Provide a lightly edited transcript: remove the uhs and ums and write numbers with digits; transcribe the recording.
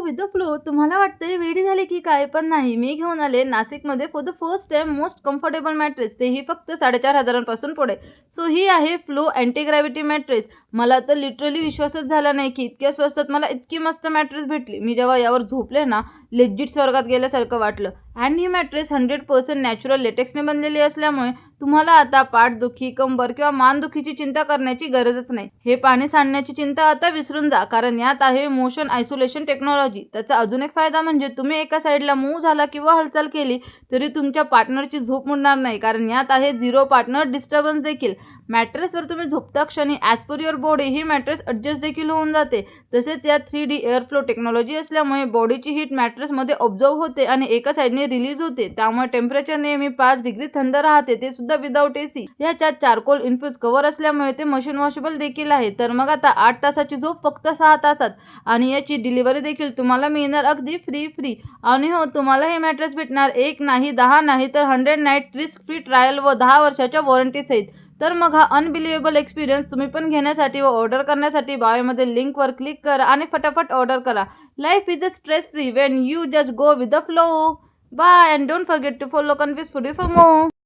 With the flow. तुम्हाला वाटतंय वेडी झाले की काय? पण नाही. मी घेऊन आले नाशिकमध्ये for the first time most comfortable mattress, तेही फक्त 4,500 पासून पुढे. सो ही आहे फ्लो अँटी ग्रॅव्हिटी मॅट्रेस. मला तर लिटरली विश्वासच झाला नाही की इतक्या स्वस्तात मला इतकी मस्त मॅट्रेस भेटली. मी जेव्हा यावर झोपले ना, लेजिट स्वर्गात गेल्यासारखं वाटलं. अँड ही मॅट्रेस 100% नॅचरल लेटेक्सने बनलेली असल्यामुळे तुम्हाला आता पाठदुखी, कंबर किंवा मानदुखीची चिंता करण्याची गरजच नाही. हे पाणी सांडण्याची चिंता आता विसरून जा, कारण यात आहे मोशन आयसोलेशन टेक्नॉलॉजी. त्याचा अजून एक फायदा म्हणजे तुम्ही एका साईडला मूव्ह झाला किंवा हालचाल केली तरी तुमच्या पार्टनरची झोप मोडणार नाही, कारण यात आहे झिरो पार्टनर डिस्टर्बन्स देखील. मॅट्रेसवर तुम्ही झोपता क्षणी as per your body he mattress adjust देखील होऊन जाते. तसेच यात 3D एअर फ्लो टेक्नॉलॉजी असल्यामुळे बॉडीची हीट मॅट्रेसमध्ये ऑब्झर्व होते आणि एका साईडने रिलीज होते. त्यामुळे टेम्परेचर नेहमी 5 डिग्री थंड राहते, ते सुद्धा विदाऊट AC. याच्यात चारकोल इन्फ्यूज कव्हर असल्यामुळे ते मशीन वॉशेबल देखील आहे. तर मग आता 8 तासाची झोप फक्त 6 तासात, आणि याची डिलिव्हरी देखील तुम्हाला मिळणार अगदी फ्री. आणि हो, तुम्हाला हे मॅट्रेस भेटणार 1 नाही, 10 नाही, तर 100 नाईट रिस्क फ्री ट्रायल व 10 वर्षाच्या वॉरंटी सहित. तर मग हा अनबिलिव्हेबल एक्सपिरियन्स तुम्ही पण घेण्यासाठी व ऑर्डर करण्यासाठी बायोमध्ये लिंकवर क्लिक करा आणि फटाफट ऑर्डर करा. Life is a stress free when you just go with the flow. Bye and don't forget to follow confuse foodie for more.